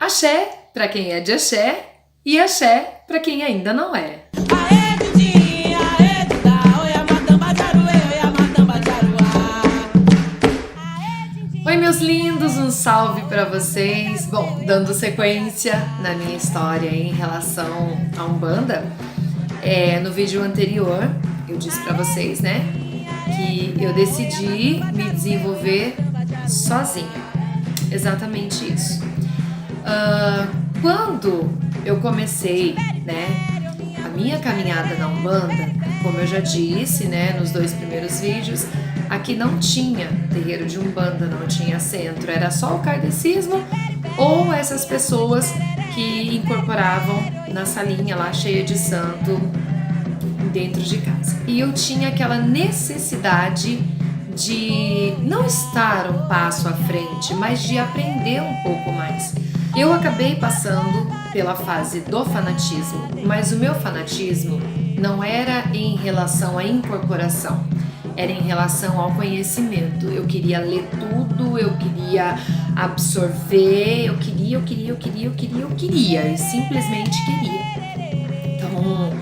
Axé para quem é de axé e axé para quem ainda não é. Oi meus lindos, um salve para vocês. Bom, dando sequência na minha história em relação à Umbanda, no vídeo anterior eu disse para vocês, né, que eu decidi me desenvolver sozinha. Exatamente isso. Quando eu comecei, né, a minha caminhada na Umbanda, como eu já disse, né, nos 2 primeiros vídeos, aqui não tinha terreiro de Umbanda, não tinha centro, era só o kardecismo ou essas pessoas que incorporavam na salinha lá cheia de santo dentro de casa. E eu tinha aquela necessidade de não estar um passo à frente, mas de aprender um pouco mais. Eu acabei passando pela fase do fanatismo, mas o meu fanatismo não era em relação à incorporação, era em relação ao conhecimento. Eu queria ler tudo, eu queria absorver, eu queria, e simplesmente queria. Então,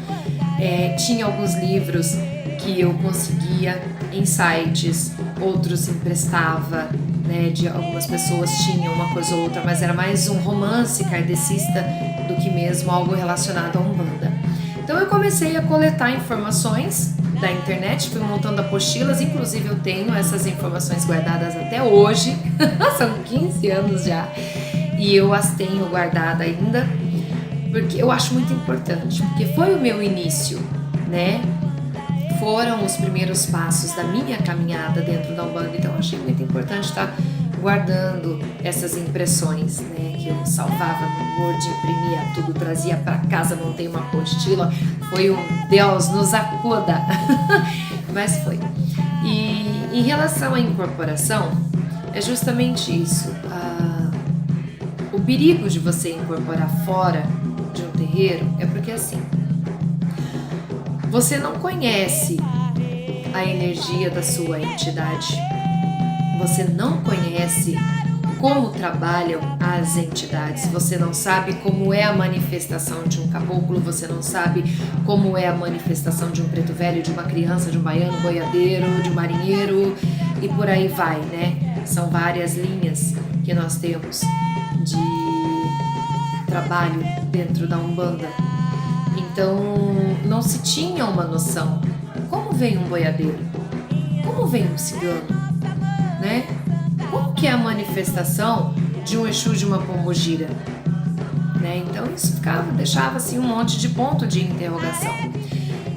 tinha alguns livros que eu conseguia em sites, outros emprestava, né, de algumas pessoas tinham uma coisa ou outra, mas era mais um romance kardecista do que mesmo algo relacionado à Umbanda. Então eu comecei a coletar informações da internet, fui montando apostilas, inclusive eu tenho essas informações guardadas até hoje, são 15 anos já, e eu as tenho guardadas ainda, porque eu acho muito importante, porque foi o meu início, né? Foram os primeiros passos da minha caminhada dentro da Umbanda, então eu achei muito importante estar guardando essas impressões, né, que eu salvava no Word, imprimia tudo, trazia para casa, montei uma apostila, foi um Deus nos acuda, mas foi. E em relação à incorporação, é justamente isso, o perigo de você incorporar fora de um terreiro é porque assim, você não conhece a energia da sua entidade, você não conhece como trabalham as entidades, você não sabe como é a manifestação de um caboclo, você não sabe como é a manifestação de um preto velho, de uma criança, de um baiano, boiadeiro, de um marinheiro e por aí vai, né? São várias linhas que nós temos de trabalho dentro da Umbanda. Então, não se tinha uma noção. Como vem um boiadeiro? Como vem um cigano? Né? Como que é a manifestação de um Exu, de uma pombogira? Né? Então, isso deixava assim, um monte de ponto de interrogação.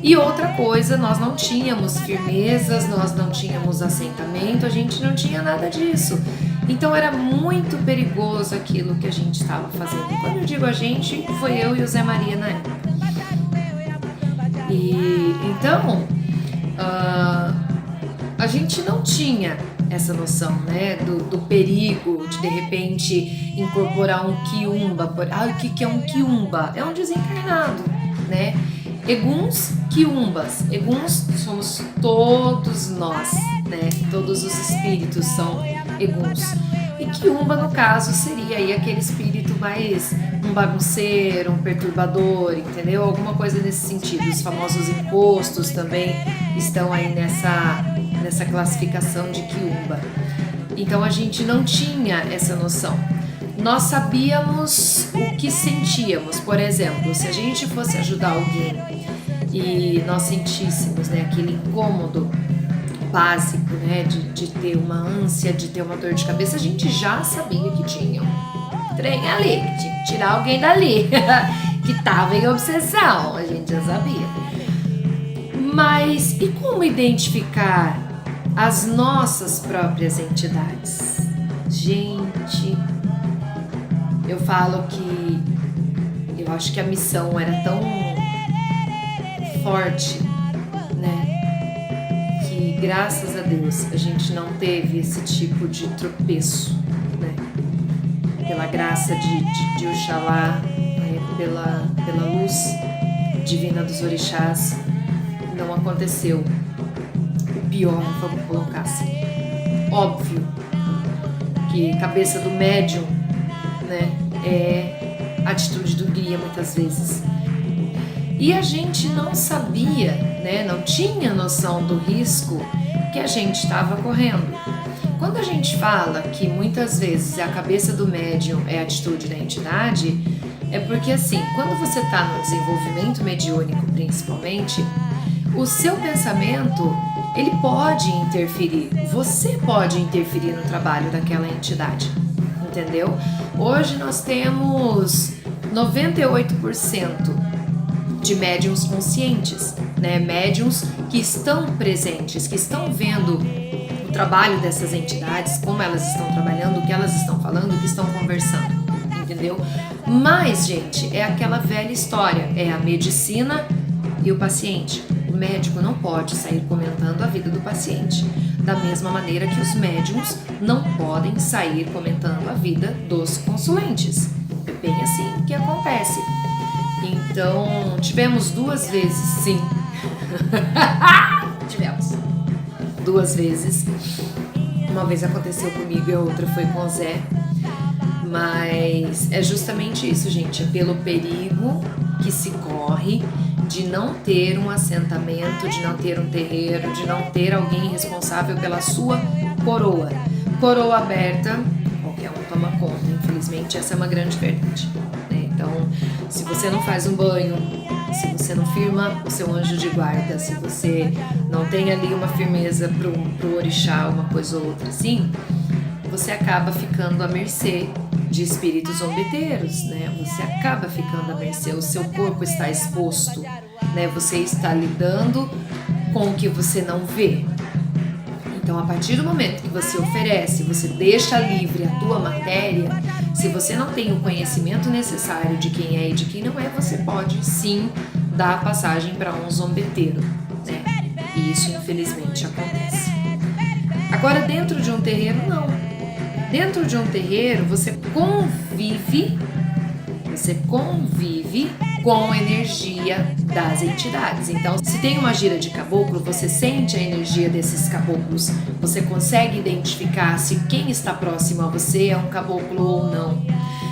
E outra coisa, nós não tínhamos firmezas, nós não tínhamos assentamento, a gente não tinha nada disso. Então era muito perigoso aquilo que a gente estava fazendo. Quando eu digo a gente, foi eu e o Zé Maria na época. E então a gente não tinha essa noção, né, do perigo de repente incorporar um quiumba. O que é um quiumba? É um desencarnado, né? Eguns, quiumbas. Eguns somos todos nós, né? Todos os espíritos são eguns. E quiumba, no caso, seria aí aquele espírito mais um bagunceiro, um perturbador, entendeu? Alguma coisa nesse sentido. Os famosos encostos também estão aí nessa classificação de quiumba. Então a gente não tinha essa noção. Nós sabíamos o que sentíamos. Por exemplo, se a gente fosse ajudar alguém e nós sentíssemos, né, aquele incômodo básico, né, de ter uma ânsia, de ter uma dor de cabeça, a gente já sabia que tinha um trem ali, que tinha que tirar alguém dali, que estava em obsessão, a gente já sabia. Mas e como identificar as nossas próprias entidades? Gente, eu falo que eu acho que a missão era tão forte, né? Que graças a Deus a gente não teve esse tipo de tropeço, né? Pela graça de Oxalá, né? pela luz divina dos orixás, não aconteceu o pior, vamos colocar assim. Óbvio que cabeça do médium, né, é atitude do guia muitas vezes. E a gente não sabia, né, não tinha noção do risco que a gente estava correndo. Quando a gente fala que muitas vezes a cabeça do médium é a atitude da entidade, é porque assim, quando você está no desenvolvimento mediúnico principalmente, o seu pensamento, ele pode interferir, você pode interferir no trabalho daquela entidade, entendeu? Hoje nós temos 98% de médiums conscientes, né? Médiums que estão presentes, que estão vendo o trabalho dessas entidades, como elas estão trabalhando, o que elas estão falando, o que estão conversando, entendeu? Mas, gente, é aquela velha história, é a medicina e o paciente. O médico não pode sair comentando a vida do paciente, da mesma maneira que os médiums não podem sair comentando a vida dos consulentes. É bem assim que acontece. Então, tivemos 2 vezes, sim. Tivemos 2 vezes. Uma vez aconteceu comigo e a outra foi com o Zé. Mas é justamente isso, gente. É pelo perigo que se corre de não ter um assentamento, de não ter um terreiro, de não ter alguém responsável pela sua coroa. Coroa aberta, qualquer um toma conta. Infelizmente, essa é uma grande verdade, né? Então, se você não faz um banho, se você não firma o seu anjo de guarda, se você não tem ali uma firmeza pro orixá, uma coisa ou outra assim, você acaba ficando à mercê de espíritos zombeteiros, né? Você acaba ficando à mercê, o seu corpo está exposto, né? Você está lidando com o que você não vê. Então, a partir do momento que você oferece, você deixa livre a tua matéria, se você não tem o conhecimento necessário de quem é e de quem não é, você pode sim dar passagem para um zombeteiro, né? E isso, infelizmente, acontece. Agora, dentro de um terreiro, não. Dentro de um terreiro, você convive com a energia das entidades. Então, se tem uma gira de caboclo, você sente a energia desses caboclos, você consegue identificar se quem está próximo a você é um caboclo ou não.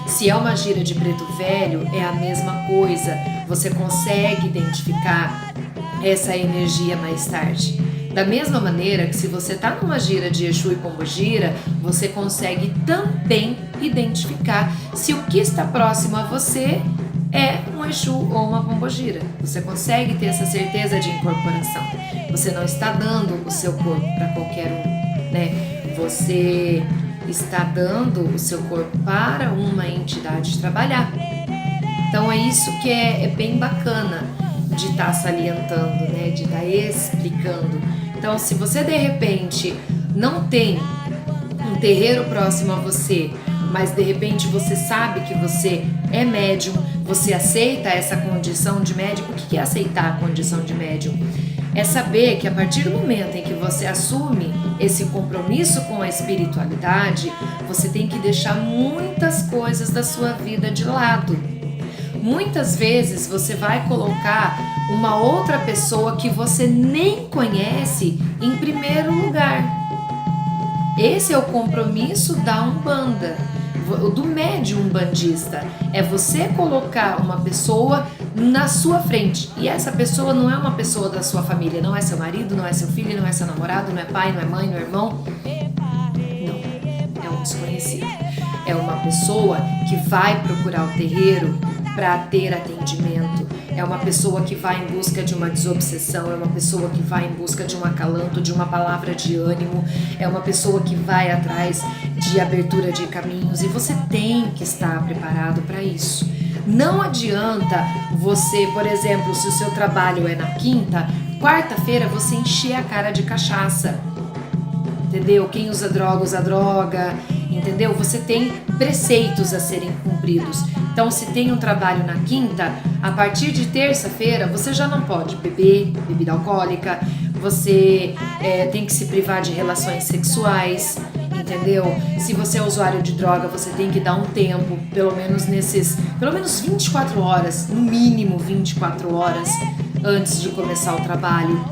Se é uma gira de preto velho, é a mesma coisa, você consegue identificar essa energia mais tarde. Da mesma maneira que se você está numa gira de Exu e Pombogira, você consegue também identificar se o que está próximo a você é um Exu ou uma Pombogira. Você consegue ter essa certeza de incorporação. Você não está dando o seu corpo para qualquer um, né? Você está dando o seu corpo para uma entidade trabalhar. Então é isso que é bem bacana de estar salientando, né? De estar explicando. Então, se você de repente não tem um terreiro próximo a você, mas de repente você sabe que você é médium, você aceita essa condição de médium. O que é aceitar a condição de médium? É saber que a partir do momento em que você assume esse compromisso com a espiritualidade, você tem que deixar muitas coisas da sua vida de lado. Muitas vezes você vai colocar uma outra pessoa que você nem conhece em primeiro lugar. Esse é o compromisso da Umbanda, do médium umbandista. É você colocar uma pessoa na sua frente. E essa pessoa não é uma pessoa da sua família, não é seu marido, não é seu filho, não é seu namorado, não é pai, não é mãe, não é irmão. Não, é um desconhecido. É uma pessoa que vai procurar o terreiro para ter atendimento. É uma pessoa que vai em busca de uma desobsessão, é uma pessoa que vai em busca de um acalanto, de uma palavra de ânimo, é uma pessoa que vai atrás de abertura de caminhos, e você tem que estar preparado para isso. Não adianta você, por exemplo, se o seu trabalho é na quinta, quarta-feira você encher a cara de cachaça, entendeu? Quem usa droga, entendeu? Você tem preceitos a serem cumpridos. Então, se tem um trabalho na quinta, a partir de terça-feira você já não pode beber bebida alcoólica, você tem que se privar de relações sexuais, entendeu? Se você é usuário de droga, você tem que dar um tempo, pelo menos 24 horas, no mínimo 24 horas antes de começar o trabalho.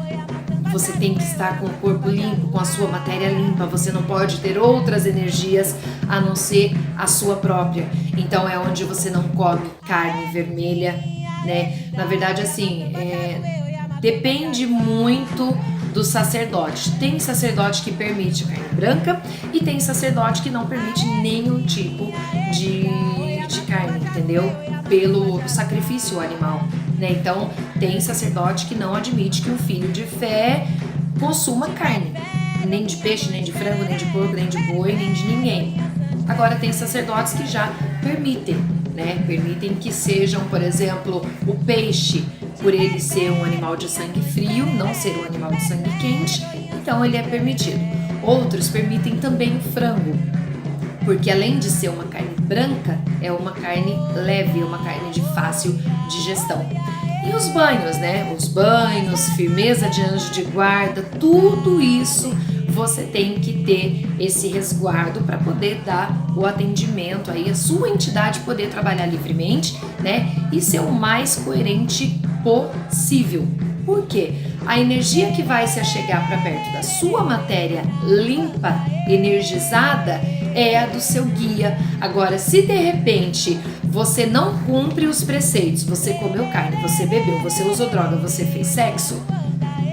você tem que estar com o corpo limpo, com a sua matéria limpa, você não pode ter outras energias a não ser a sua própria. Então é onde você não come carne vermelha, né? Na verdade, assim, depende muito do sacerdote. Tem sacerdote que permite carne branca e tem sacerdote que não permite nenhum tipo de carne, entendeu? Pelo sacrifício animal, né? Então, tem sacerdote que não admite que um filho de fé consuma carne, nem de peixe, nem de frango, nem de porco, nem de boi, nem de ninguém. Agora, tem sacerdotes que já permitem, né? Permitem que sejam, por exemplo, o peixe, por ele ser um animal de sangue frio, não ser um animal de sangue quente, então ele é permitido. Outros permitem também o frango, porque além de ser uma carne branca, é uma carne leve, uma carne de fácil digestão. E os banhos, né? Os banhos, firmeza de anjo de guarda, tudo isso você tem que ter esse resguardo para poder dar o atendimento aí, a sua entidade poder trabalhar livremente, né? E ser o mais coerente possível. Por quê? A energia que vai se achegar para perto da sua matéria limpa, energizada, é a do seu guia. Agora, se de repente você não cumpre os preceitos, você comeu carne, você bebeu, você usou droga, você fez sexo,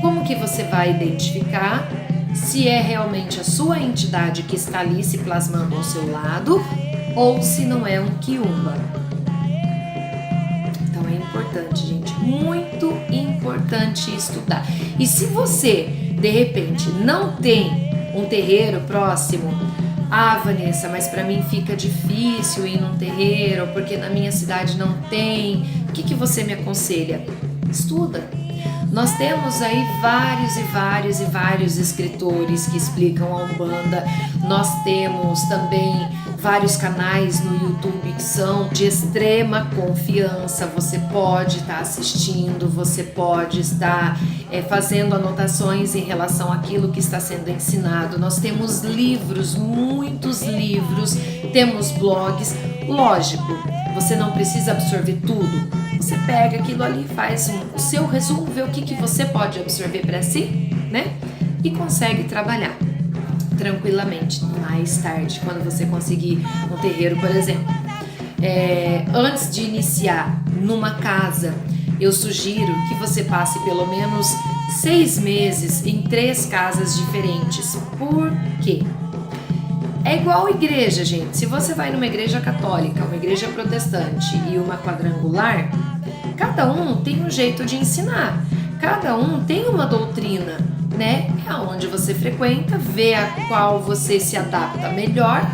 como que você vai identificar se é realmente a sua entidade que está ali se plasmando ao seu lado ou se não é um quiumba? Então é importante, gente, muito importante estudar. E se você, de repente, não tem um terreiro próximo, Vanessa, mas para mim fica difícil ir num terreiro porque na minha cidade não tem, o que você me aconselha? Estuda. Nós temos aí vários escritores que explicam a Umbanda. Nós temos também vários canais no YouTube que são de extrema confiança. Você pode estar assistindo, você pode estar fazendo anotações em relação àquilo que está sendo ensinado. Nós temos livros, muitos livros, temos blogs. Lógico, você não precisa absorver tudo. Você pega aquilo ali, faz o seu resumo, vê o que você pode absorver para si, né? E consegue trabalhar tranquilamente mais tarde, quando você conseguir um terreiro, por exemplo. Antes de iniciar numa casa, eu sugiro que você passe pelo menos 6 meses em 3 casas diferentes. Por quê? É igual igreja, gente. Se você vai numa igreja católica, uma igreja protestante e uma quadrangular, cada um tem um jeito de ensinar, cada um tem uma doutrina, né? É onde você frequenta, vê a qual você se adapta melhor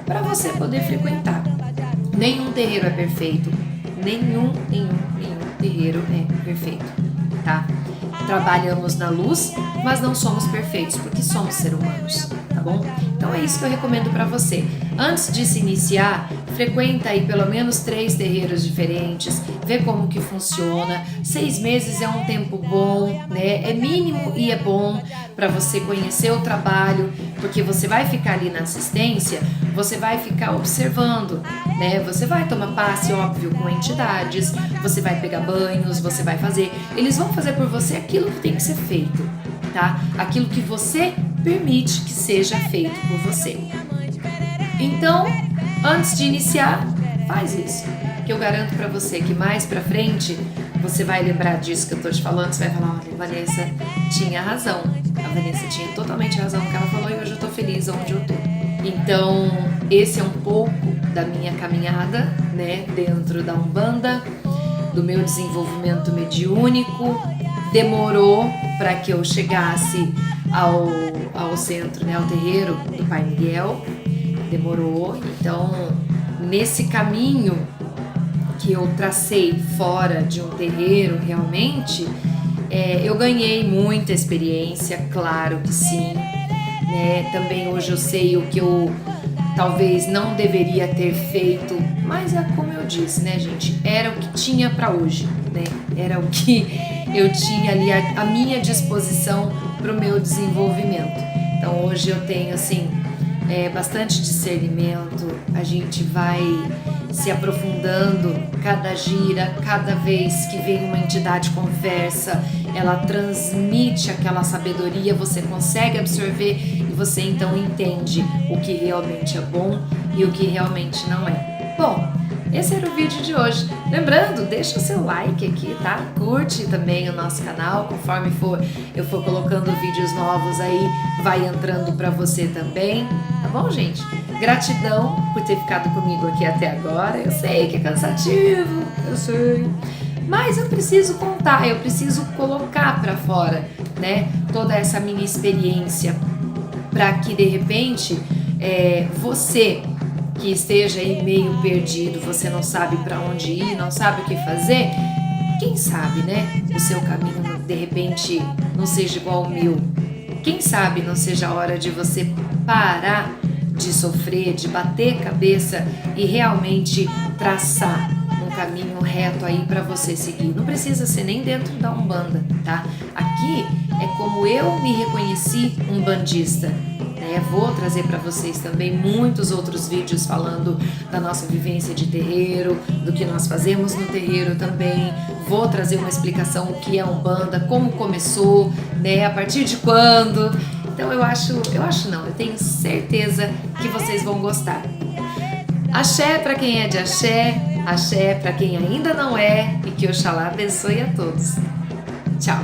para você poder frequentar. Nenhum terreiro é perfeito, nenhum terreiro é perfeito, tá? Trabalhamos na luz, mas não somos perfeitos porque somos seres humanos, tá bom? Então é isso que eu recomendo para você. Antes de se iniciar, frequenta aí pelo menos 3 terreiros diferentes, vê como que funciona. 6 meses é um tempo bom, né? É mínimo e é bom para você conhecer o trabalho, porque você vai ficar ali na assistência, você vai ficar observando, né? Você vai tomar passe, óbvio, com entidades, você vai pegar banhos, você vai fazer. Eles vão fazer por você aquilo que tem que ser feito, tá? Aquilo que você permite que seja feito por você. Então, antes de iniciar, faz isso, que eu garanto pra você que mais pra frente você vai lembrar disso que eu tô te falando, você vai falar, olha, a Vanessa tinha razão, a Vanessa tinha totalmente razão no que ela falou e hoje eu tô feliz onde eu tô. Então, esse é um pouco da minha caminhada, né, dentro da Umbanda, do meu desenvolvimento mediúnico. Demorou para que eu chegasse ao centro, né, ao terreiro do Pai Miguel, demorou. Então, nesse caminho que eu tracei fora de um terreiro, realmente, eu ganhei muita experiência, claro que sim, né? Também hoje eu sei o que eu talvez não deveria ter feito, mas é como eu disse, né, gente? Era o que tinha para hoje, né? Era o que eu tinha ali à minha disposição para o meu desenvolvimento. Então hoje eu tenho, assim, bastante discernimento, a gente vai se aprofundando cada gira, cada vez que vem uma entidade conversa, ela transmite aquela sabedoria, você consegue absorver e você então entende o que realmente é bom e o que realmente não é. Bom, esse era o vídeo de hoje. Lembrando, deixa o seu like aqui, tá? Curte também o nosso canal, conforme eu for colocando vídeos novos aí, vai entrando pra você também, tá bom, gente? Gratidão por ter ficado comigo aqui até agora. Eu sei que é cansativo, eu sei. Mas eu preciso contar, eu preciso colocar pra fora, né? Toda essa minha experiência, pra que de repente você que esteja aí meio perdido, você não sabe pra onde ir, não sabe o que fazer, quem sabe, né? O seu caminho de repente não seja igual ao meu. Quem sabe não seja a hora de você parar de sofrer, de bater cabeça e realmente traçar um caminho reto aí para você seguir. Não precisa ser nem dentro da Umbanda, tá? Aqui é como eu me reconheci umbandista, né? Vou trazer para vocês também muitos outros vídeos falando da nossa vivência de terreiro, do que nós fazemos no terreiro também. Vou trazer uma explicação o que é Umbanda, como começou, né? A partir de quando. Então eu tenho certeza que vocês vão gostar. Axé para quem é de axé para quem ainda não é, e que Oxalá abençoe a todos. Tchau!